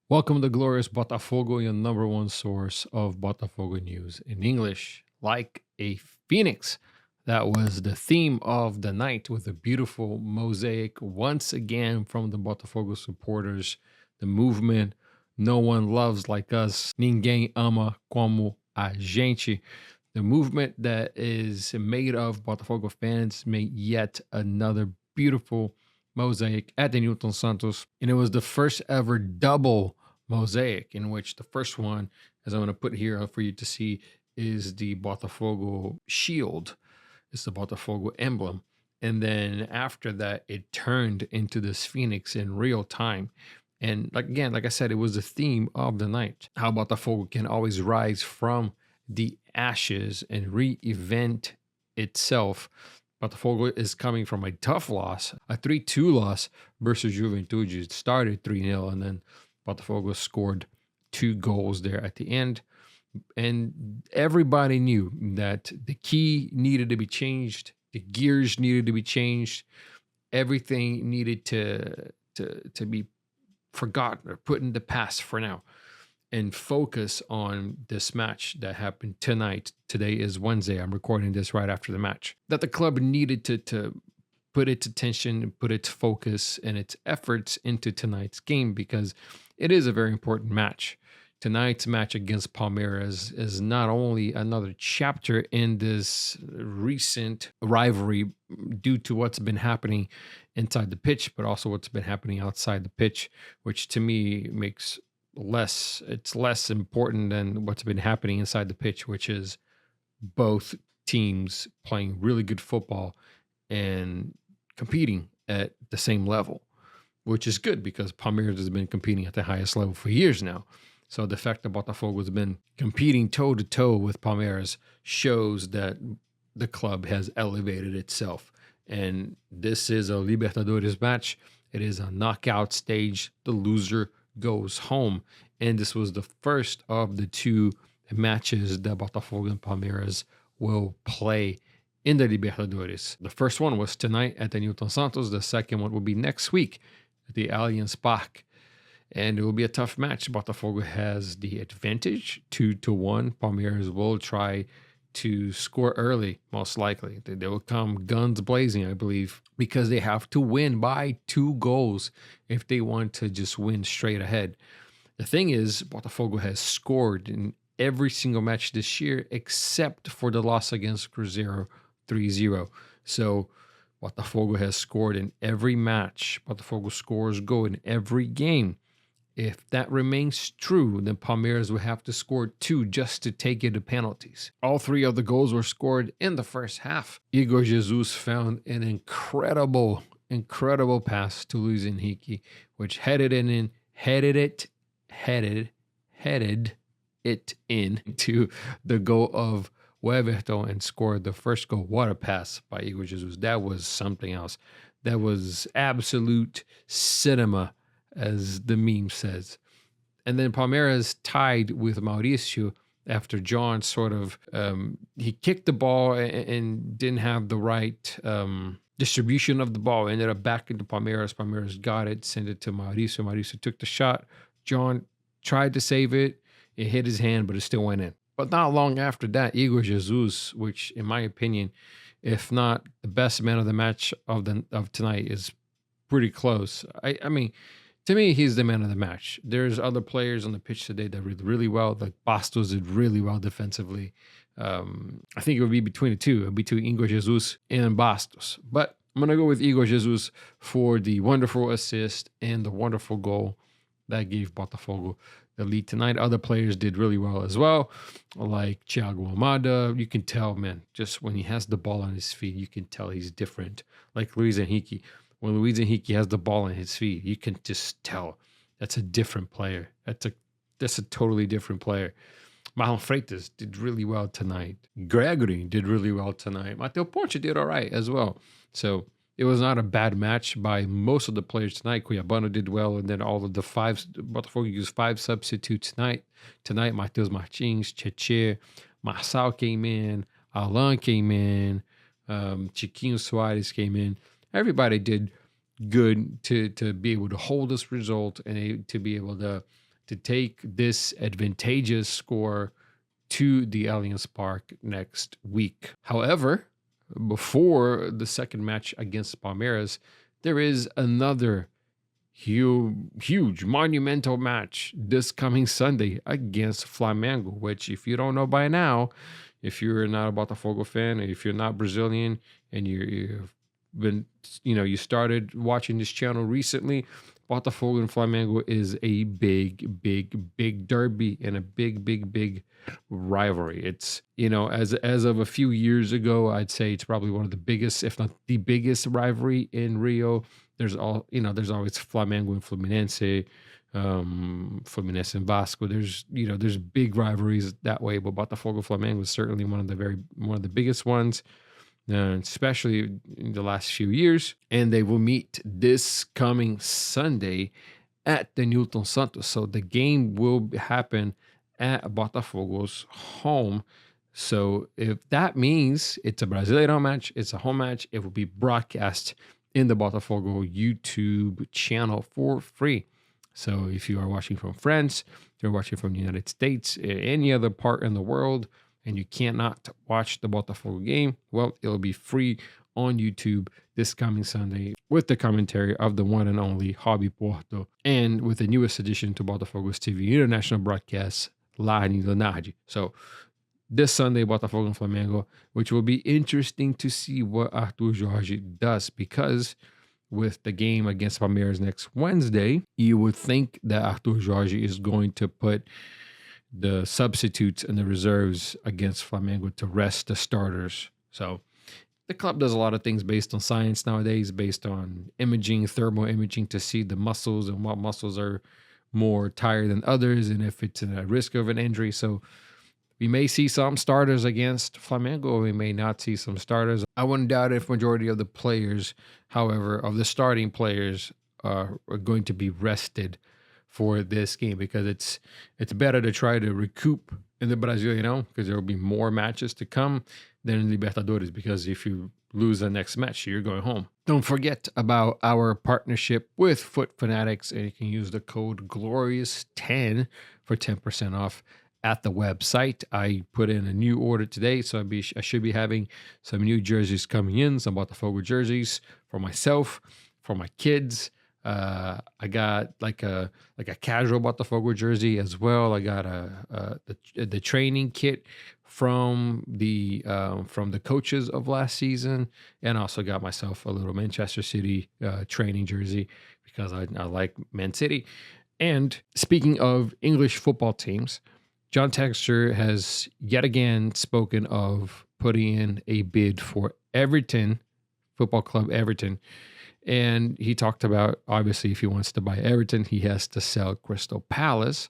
Welcome to Glorious Botafogo, your number one source of Botafogo news in English. Like a phoenix. That was the theme of the night with a beautiful mosaic once again from the Botafogo supporters. The movement, no one loves like us. Ninguém ama como a gente. The movement that is made of Botafogo fans made yet another beautiful mosaic at the Newton Santos. And it was the first ever double mosaic, in which the first one, as I'm going to put here for you to see, is the Botafogo shield. It's the Botafogo emblem. And then after that, it turned into this phoenix in real time. And like I said, it was the theme of the night. How Botafogo can always rise from the ashes and reinvent itself. Botafogo is coming from a tough loss, a 3-2 loss versus Juventude. It started 3-0, and then Botafogo scored 2 goals there at the end. And everybody knew that the key needed to be changed. The gears needed to be changed. Everything needed to be forgotten or put in the past for now and focus on this match that happened tonight. Today is Wednesday. I'm recording this right after the match. That the club needed to put its attention, put its focus and its efforts into tonight's game, because it is a very important match. Tonight's match against Palmeiras is not only another chapter in this recent rivalry due to what's been happening inside the pitch, but also what's been happening outside the pitch, which to me makes it's less important than what's been happening inside the pitch, which is both teams playing really good football and competing at the same level, which is good because Palmeiras has been competing at the highest level for years now. So the fact that Botafogo has been competing toe-to-toe with Palmeiras shows that the club has elevated itself. And this is a Libertadores match. It is a knockout stage. The loser goes home. And this was the first of the 2 matches that Botafogo and Palmeiras will play in the Libertadores. The first one was tonight at the Newton Santos. The second one will be next week at the Allianz Parque. And it will be a tough match. Botafogo has the advantage, 2-1. Palmeiras will try to score early, most likely. They will come guns blazing, I believe, because they have to win by 2 goals if they want to just win straight ahead. The thing is, Botafogo has scored in every single match this year except for the loss against Cruzeiro 3-0. So Botafogo has scored in every match. Botafogo scores goal in every game. If that remains true, then Palmeiras will have to score 2 just to take it to penalties. All 3 of the goals were scored in the first half. Igor Jesus found an incredible pass to Luis Henrique, which headed it into the goal of Weverton and scored the first goal. What a pass by Igor Jesus. That was something else. That was absolute cinema, as the meme says. And then Palmeiras tied with Mauricio after John sort of, he kicked the ball and didn't have the right distribution of the ball. Ended up back into Palmeiras. Palmeiras got it, sent it to Mauricio. Mauricio took the shot. John tried to save it. It hit his hand, but it still went in. But not long after that, Igor Jesus, which in my opinion, if not the best man of the match of tonight, is pretty close. I mean, to me, he's the man of the match. There's other players on the pitch today that did really well. Like Bastos did really well defensively. I think it would be between the 2. It would be between Igor Jesus and Bastos. But I'm going to go with Igor Jesus for the wonderful assist and the wonderful goal that gave Botafogo the lead tonight. Other players did really well as well, like Thiago Almada. You can tell, man, just when he has the ball on his feet, you can tell he's different. Like Luis Henrique. When Luis Henrique has the ball on his feet, you can just tell that's a different player. That's a totally different player. Marlon Freitas did really well tonight. Gregory did really well tonight. Mateo Ponte did all right as well. So it was not a bad match by most of the players tonight. Cuiabano did well, and then all of the 5, Botafogo used 5 substitutes tonight. Tonight, Matheus Martins, Cheche, Marçal came in, Alan came in, Chiquinho Soares came in. Everybody did good to be able to hold this result and to be able to to take this advantageous score to the Allianz Park next week. However, before the second match against Palmeiras, there is another huge, monumental match this coming Sunday against Flamengo, which, if you don't know by now, if you're not a Botafogo fan, or if you're not Brazilian and you've been, you started watching this channel recently, Botafogo and Flamengo is a big derby and a big rivalry. It's, as of a few years ago, I'd say it's probably one of the biggest, if not the biggest rivalry in Rio. There's always Flamengo and Fluminense, Fluminense and Vasco. There's big rivalries that way, but Botafogo Flamengo is certainly one of the biggest ones, especially in the last few years. And they will meet this coming Sunday at the Newton Santos. So the game will happen at Botafogo's home. So if that means it's a Brasileirão match, it's a home match, it will be broadcast in the Botafogo YouTube channel for free. So if you are watching from France, if you're watching from the United States, any other part in the world, and you cannot watch the Botafogo game, well, it'll be free on YouTube this coming Sunday with the commentary of the one and only Hobby Porto, and with the newest addition to Botafogo's TV international broadcast, La Leonardi. So this Sunday, Botafogo and Flamengo, which will be interesting to see what Arthur Jorge does, because with the game against Palmeiras next Wednesday, you would think that Arthur Jorge is going to put the substitutes and the reserves against Flamengo to rest the starters. So the club does a lot of things based on science nowadays, based on imaging, thermal imaging, to see the muscles and what muscles are more tired than others, and if it's at risk of an injury. So we may see some starters against Flamengo. We may not see some starters. I wouldn't doubt if majority of the players, however, of the starting players are going to be rested for this game, because it's better to try to recoup in the Brasileirão, because there will be more matches to come than in Libertadores, because if you lose the next match, you're going home. Don't forget about our partnership with Foot Fanatics, and you can use the code GLORIOUS10 for 10% off at the website. I put in a new order today, so I should be having some new jerseys coming in, some Botafogo jerseys for myself, for my kids. I got like a casual Botafogo jersey as well. I got the training kit from the coaches of last season, and also got myself a little Manchester City training jersey, because I like Man City. And speaking of English football teams, John Texter has yet again spoken of putting in a bid for Everton, Football Club Everton. And he talked about, obviously, if he wants to buy Everton, he has to sell Crystal Palace.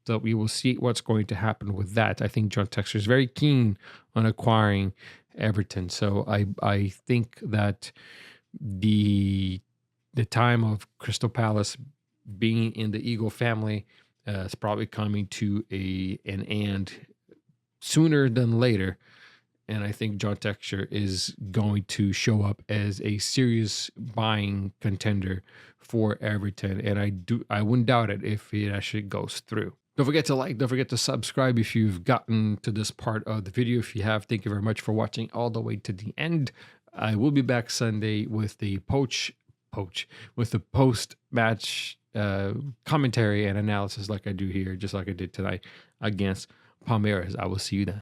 So we will see what's going to happen with that. I think John Texter is very keen on acquiring Everton. So I think that the time of Crystal Palace being in the Eagle family is probably coming to an end sooner than later. And I think John Texter is going to show up as a serious buying contender for Everton. And I wouldn't doubt it if it actually goes through. Don't forget to like, don't forget to subscribe if you've gotten to this part of the video. If you have, thank you very much for watching all the way to the end. I will be back Sunday with the post-match commentary and analysis like I do here, just like I did tonight against Palmeiras. I will see you then.